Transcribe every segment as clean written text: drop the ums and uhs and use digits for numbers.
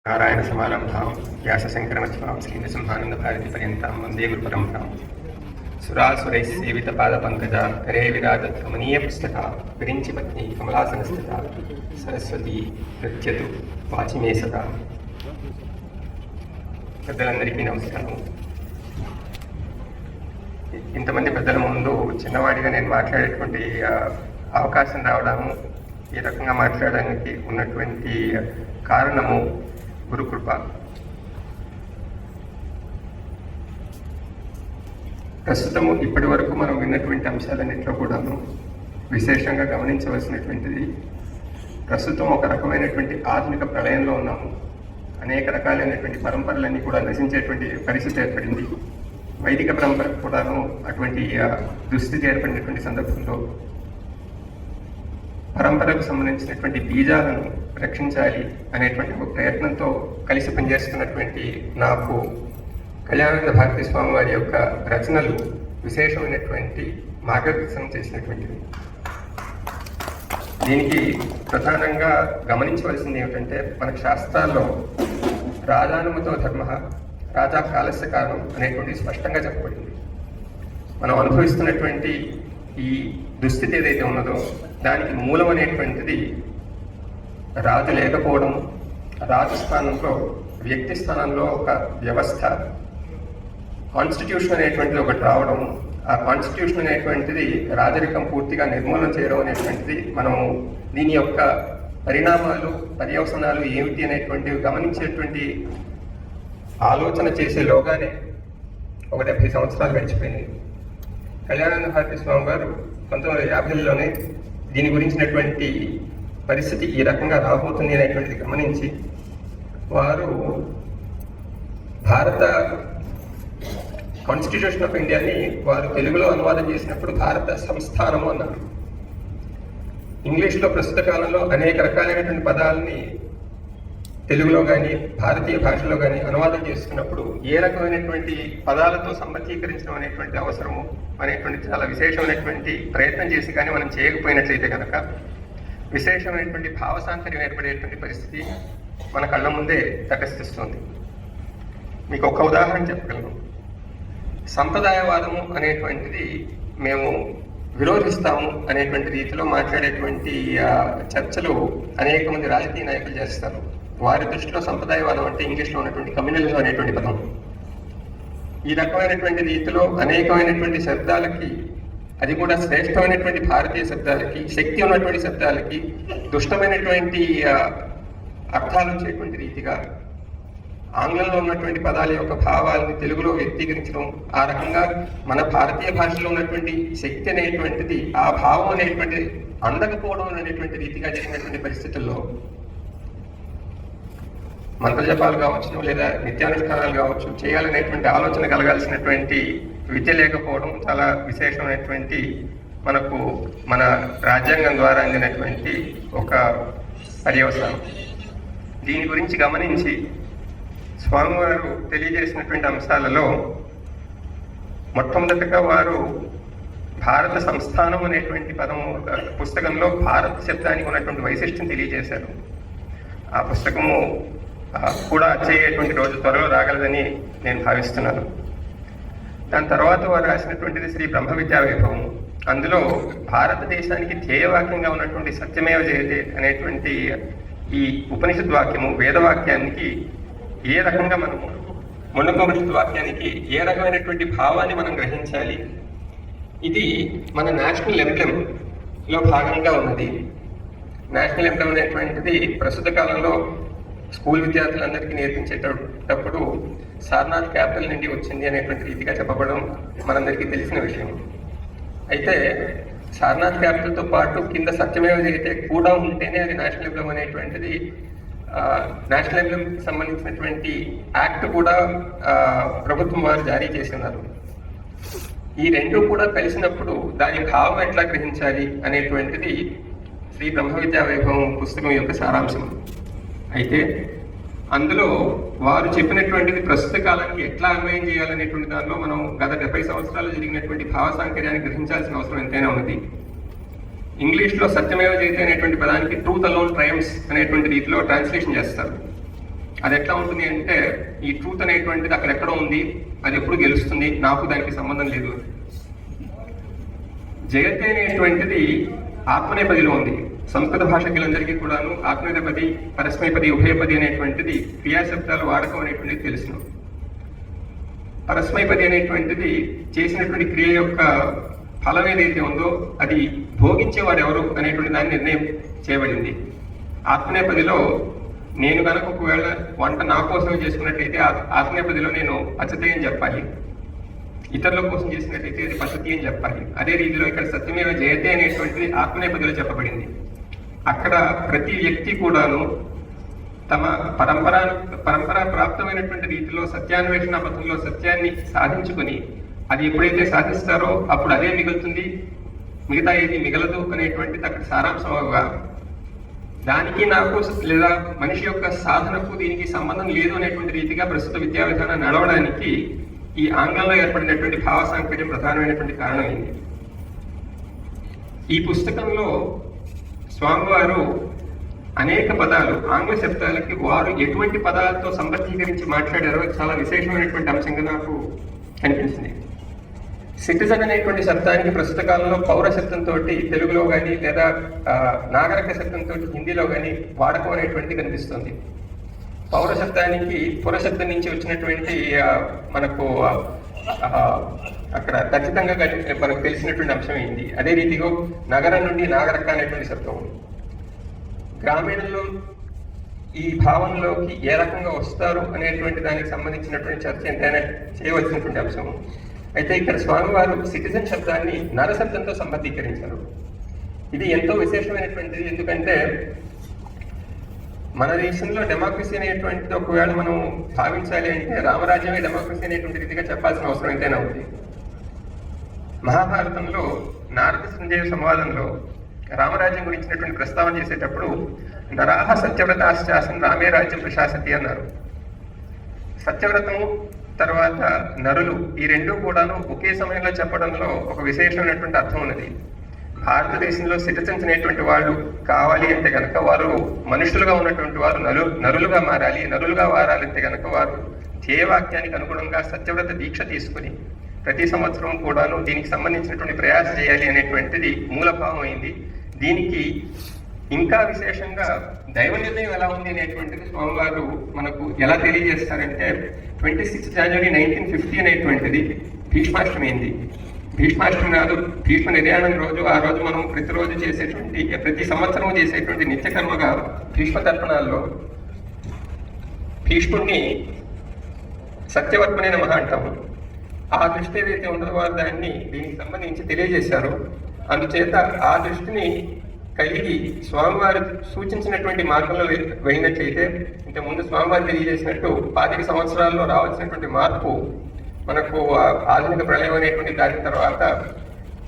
నారాయణ సమారంభాం వ్యాసశంకరమధ్యమాం శ్రీనృసింహానంద భారతి పర్యంతం వందే గురుపరంపరాం సురాసురైः సేవిత పాదపంకజ కరే విరాజత్ రమణీయ పుస్తక విరించి పత్ని కమలాసనస్థిత సరస్వతి నృత్యతు వాచిమే సదా. పెద్దలందరికీ నమస్కారం. ఇంతమంది పెద్దల ముందు చిన్నవాడిగా నేను మాట్లాడేటువంటి అవకాశం రావడము, ఈ రకంగా మాట్లాడడానికి ఉన్నటువంటి కారణము గురుకృప. ప్రస్తుతము ఇప్పటి వరకు మనం విన్నటువంటి అంశాలన్నింటిలో కూడాను విశేషంగా గమనించవలసినటువంటిది, ప్రస్తుతం ఒక రకమైనటువంటి ఆధునిక ప్రళయంలో ఉన్నాము. అనేక రకాలైనటువంటి పరంపరలన్నీ కూడా నశించేటువంటి పరిస్థితి ఏర్పడింది. వైదిక పరంపరకు కూడాను అటువంటి దుస్థితి ఏర్పడినటువంటి సందర్భంలో పరంపరకు సంబంధించినటువంటి బీజాలను రక్షించాలి అనేటువంటి ఒక ప్రయత్నంతో కలిసి పనిచేస్తున్నటువంటి నాకు కళ్యాణానంద భారతీ స్వామి వారి యొక్క రచనలు విశేషమైనటువంటి మార్గదర్శనం చేసినటువంటివి. దీనికి ప్రధానంగా గమనించవలసింది ఏమిటంటే, మన శాస్త్రాల్లో రాజానుమతో ధర్మ రాజా కాలస్య కారణం అనేటువంటి స్పష్టంగా చెప్పబడింది. మనం అనుభవిస్తున్నటువంటి ఈ దుస్థితి ఏదైతే ఉన్నదో దానికి మూలం అనేటువంటిది రాజు లేకపోవడం, రాజు స్థానంలో వ్యక్తి స్థానంలో ఒక వ్యవస్థ, కాన్స్టిట్యూషన్ అనేటువంటిది ఒకటి రావడం, ఆ కాన్స్టిట్యూషన్ అనేటువంటిది రాజరికం పూర్తిగా నిర్మూలన చేయడం అనేటువంటిది మనము దీని యొక్క పరిణామాలు పర్యవసనాలు ఏమిటి అనేటువంటివి గమనించేటువంటి ఆలోచన చేసేలోగానే ఒక 70 సంవత్సరాలు గడిచిపోయినాయి. కళ్యాణానంద భారతీ స్వామి గారు 1950లోనే దీని గురించినటువంటి పరిస్థితి ఈ రకంగా రాబోతుంది అనేటువంటిది గమనించి వారు భారత కాన్స్టిట్యూషన్ ఆఫ్ ఇండియాని వారు తెలుగులో అనువాదం చేసినప్పుడు భారత సంస్థానము అన్నారు. ఇంగ్లీష్లో ప్రస్తుత కాలంలో అనేక రకాలైనటువంటి పదాలని తెలుగులో కానీ భారతీయ భాషలో కానీ అనువాదం చేస్తున్నప్పుడు ఏ రకమైనటువంటి పదాలతో సంబంధీకరించడం అనేటువంటి అవసరము అనేటువంటి చాలా విశేషమైనటువంటి ప్రయత్నం చేసి కానీ మనం చేయకపోయినట్లయితే కనుక విశేషమైనటువంటి భావసాంకర్యం ఏర్పడేటువంటి పరిస్థితి మన కళ్ళ ముందే తటస్థిస్తుంది. మీకు ఒక ఉదాహరణ చెప్పగలను. సంప్రదాయవాదము అనేటువంటిది మేము విరోధిస్తాము అనేటువంటి రీతిలో మాట్లాడేటువంటి చర్చలు అనేక మంది రాజకీయ నాయకులు చేస్తారు. వారి దృష్టిలో సంప్రదాయవాదం అంటే ఇంగ్లీష్లో ఉన్నటువంటి కమ్యూనలిజం అనేటువంటి పదం. ఈ రకమైనటువంటి రీతిలో అనేకమైనటువంటి శబ్దాలకి, అది కూడా శ్రేష్టమైనటువంటి భారతీయ శబ్దాలకి, శక్తి ఉన్నటువంటి శబ్దాలకి దుష్టమైనటువంటి అర్థాలు వచ్చేటువంటి రీతిగా ఆంగ్లంలో ఉన్నటువంటి పదాల యొక్క భావాలని తెలుగులో వ్యక్తీకరించడం, ఆ రకంగా మన భారతీయ భాషలో ఉన్నటువంటి శక్తి అనేటువంటిది ఆ భావం అనేటువంటిది అందకపోవడం అనేటువంటి రీతిగా జరిగినటువంటి పరిస్థితుల్లో మంత్రజపాలు కావచ్చు లేదా నిత్యానుష్ఠానాలు కావచ్చు చేయాలనేటువంటి ఆలోచన కలగాల్సినటువంటి విద్య లేకపోవడం చాలా విశేషమైనటువంటి మనకు మన రాజ్యాంగం ద్వారా అందినటువంటి ఒక పర్యవసానం. దీని గురించి గమనించి స్వామివారు తెలియజేసినటువంటి అంశాలలో మొట్టమొదటిగా వారు భారత సంస్థానం అనేటువంటి పదము పుస్తకంలో భారత శబ్దానికి ఉన్నటువంటి వైశిష్ట్యం తెలియజేశారు. ఆ పుస్తకము కూడా అచ్చయ్యేటువంటి రోజు త్వరలో రాగలదని నేను భావిస్తున్నాను. దాని తర్వాత వారు రాసినటువంటిది శ్రీ బ్రహ్మ విద్యా వైభవము. అందులో భారతదేశానికి ధ్యేయవాక్యంగా ఉన్నటువంటి సత్యమేవ జయతే అనేటువంటి ఈ ఉపనిషద్ వాక్యము, వేదవాక్యానికి ఏ రకంగా మనము మునుపనిషద్ వాక్యానికి ఏ రకమైనటువంటి భావాన్ని మనం గ్రహించాలి, ఇది మన నేషనల్ ఎంబ్లెంలో భాగంగా ఉన్నది. నేషనల్ ఎంబ్లెం అనేటువంటిది ప్రస్తుత కాలంలో స్కూల్ విద్యార్థులందరికీ నేర్పించేటప్పుడు సారనాథ్ క్యాపిటల్ నుండి వచ్చింది అనేటువంటి రీతిగా చెప్పబడడం మనందరికీ తెలిసిన విషయం. అయితే సారనాథ్ క్యాపిటల్తో పాటు కింద సత్యమేవ జయతే కూడా ఉంటేనే అది నేషనల్ ఎంబ్లెం అనేటువంటిది, నేషనల్ ఎంబ్లెంకి సంబంధించినటువంటి యాక్ట్ కూడా ప్రభుత్వం వారు జారీ చేస్తున్నారు. ఈ రెండు కూడా కలిసినప్పుడు దాని భావం ఎట్లా గ్రహించాలి అనేటువంటిది శ్రీ బ్రహ్మ విద్యా వైభవం పుస్తకం యొక్క సారాంశం. అయితే అందులో వారు చెప్పినటువంటిది ప్రస్తుత కాలానికి ఎట్లా అన్వయం చేయాలనేటువంటి దానిలో మనం గత 70 సంవత్సరాలు జరిగినటువంటి భావసాంకర్యాన్ని గ్రహించాల్సిన అవసరం ఎంతైనా ఉన్నది. ఇంగ్లీష్లో సత్యమేవ జయతే అనేటువంటి పదానికి ట్రూత్ అలోన్ ట్రయంప్స్ అనేటువంటి రీతిలో ట్రాన్స్లేషన్ చేస్తారు. అది ఎట్లా ఉంటుంది అంటే ఈ ట్రూత్ అనేటువంటిది అక్కడెక్కడో ఉంది, అది ఎప్పుడు గెలుస్తుంది, నాకు దానికి సంబంధం లేదు. జయతే అనేటువంటిది ఆత్మనేపదిలో ఉంది. సంస్కృత భాషకులందరికీ కూడాను ఆత్మనేపది, పరస్మైపది, ఉభయపది అనేటువంటిది క్రియాశబ్దాలు వాడకం అనేటువంటిది తెలుసును. పరస్మైపది అనేటువంటిది చేసినటువంటి క్రియ యొక్క ఫలం ఏదైతే ఉందో అది భోగించేవాడు ఎవరు అనేటువంటి దాన్ని నిర్ణయం చేయబడింది. ఆత్మనేపదిలో నేను కనుక ఒకవేళ వంట నా కోసం చేసుకున్నట్టయితే ఆత్మనేపదిలో నేను అచ్చతే అని చెప్పాలి, ఇతరుల కోసం చేసినట్టయితే అది పద్ధతి అని చెప్పాలి. అదే రీతిలో ఇక్కడ సత్యమేవ జయతే అనేటువంటిది ఆత్మనేపదిలో చెప్పబడింది. అక్కడ ప్రతి వ్యక్తి కూడాను తమ పరంపరా ప్రాప్తమైనటువంటి రీతిలో సత్యాన్వేషణ పథంలో సత్యాన్ని సాధించుకుని అది ఎప్పుడైతే సాధిస్తారో అప్పుడు అదే మిగులుతుంది, మిగతా ఏది మిగలదు అనేటువంటిది అక్కడ సారాంశం అవగా దానికి నాకు లేదా మనిషి యొక్క సాధనకు దీనికి సంబంధం లేదు అనేటువంటి రీతిగా ప్రస్తుత విద్యా విధానం నడవడానికి ఈ ఆంగ్లంలో ఏర్పడినటువంటి భావ సాంకర్యం ప్రధానమైనటువంటి కారణమైంది. ఈ పుస్తకంలో స్వామివారు అనేక పదాలు ఆంగ్ల శబ్దాలకి వారు ఎటువంటి పదాలతో సంబద్ధీకరించి మాట్లాడారో చాలా విశేషమైనటువంటి అంశంగా నాకు కనిపించింది. సిటిజన్ అనేటువంటి శబ్దానికి ప్రస్తుత కాలంలో పౌర శబ్దంతో తెలుగులో కానీ లేదా నాగరిక శబ్దంతో హిందీలో కానీ వాడకం అనేటువంటిది కనిపిస్తుంది. పౌర శబ్దానికి పుర శబ్దం నుంచి వచ్చినటువంటి మనకు అక్కడ ఖచ్చితంగా మనకు తెలిసినటువంటి అంశం ఏంటి. అదే రీతిగా నగరం నుండి నాగరిక అనేటువంటి శబ్దం గ్రామీణంలో ఈ భావనలోకి ఏ రకంగా వస్తారు అనేటువంటి దానికి సంబంధించినటువంటి చర్చ ఎంతైనా చేయవలసినటువంటి అంశం. అయితే ఇక్కడ స్వామివారు సిటిజన్ శబ్దాన్ని నరశబ్దంతో సంబద్ధీకరించారు. ఇది ఎంతో విశేషమైనటువంటిది. ఎందుకంటే మన దేశంలో డెమోక్రసీ అనేటువంటిది ఒకవేళ మనం భావించాలి అంటే రామరాజ్యమే డెమోక్రసీ అనేటువంటి రీతిగా చెప్పాల్సిన అవసరం ఎంతైనా ఉంది. మహాభారతంలో నారద సంజయ సంవాదంలో రామరాజ్యం గురించినటువంటి ప్రస్తావన చేసేటప్పుడు నరాహ సత్యవ్రతాశ్చాసన్ రామే రాజ్యం ప్రశాసతి అన్నారు. సత్యవ్రతము తర్వాత నరులు ఈ రెండు కూడాను ఒకే సమయంలో చెప్పడంలో ఒక విశేషమైనటువంటి అర్థం ఉన్నది. భారతదేశంలో సిటిజన్స్ అనేటువంటి వాళ్ళు కావాలి అంటే కనుక వారు మనుషులుగా ఉన్నటువంటి వారు నరులుగా మారాలి. నరులుగా మారాలంటే కనుక వారు ధ్యేయవాక్యానికి అనుగుణంగా సత్యవ్రత దీక్ష తీసుకుని ప్రతి సంవత్సరం కూడాను దీనికి సంబంధించినటువంటి ప్రయాస చేయాలి అనేటువంటిది మూలభావం అయింది. దీనికి ఇంకా విశేషంగా దైవ నిర్ణయం ఎలా ఉంది అనేటువంటిది స్వామివారు మనకు ఎలా తెలియజేస్తారంటే 26 జనవరి 1950 అనేటువంటిది భీష్మాష్టమి అయింది. భీష్మాష్టమి నాడు భీష్మ నిర్యాణం రోజు, ఆ రోజు మనం ప్రతిరోజు చేసేటువంటి ప్రతి సంవత్సరం చేసేటువంటి నిత్యకర్మగా భీష్మ తర్పణాల్లో భీష్ముడిని సత్యవర్మనే నమః అంటాము. ఆ దృష్టి ఏదైతే ఉండదో వారు దాన్ని దీనికి సంబంధించి తెలియజేశారు. అందుచేత ఆ దృష్టిని కలిగి స్వామివారు సూచించినటువంటి మార్గంలో వెళ్ళినట్లయితే ఇంతకుముందు స్వామివారు తెలియజేసినట్టు 25 సంవత్సరాల్లో రావాల్సినటువంటి మార్పు మనకు ఆధునిక ప్రళయం అనేటువంటి దాని తర్వాత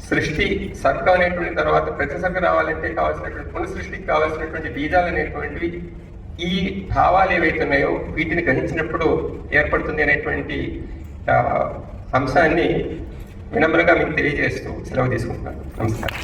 సృష్టి సర్గం అనేటువంటి తర్వాత ప్రతిసర్గ రావాలంటే కావాల్సినటువంటి పునఃసృష్టికి కావాల్సినటువంటి బీజాలు అనేటువంటివి ఈ భావాలు ఏవైతే ఉన్నాయో వీటిని గ్రహించినప్పుడు ఏర్పడుతుంది అనేటువంటి అంశాన్ని వినమ్రంగా మీకు తెలియజేస్తూ సెలవు తీసుకుంటున్నాను. నమస్కారం.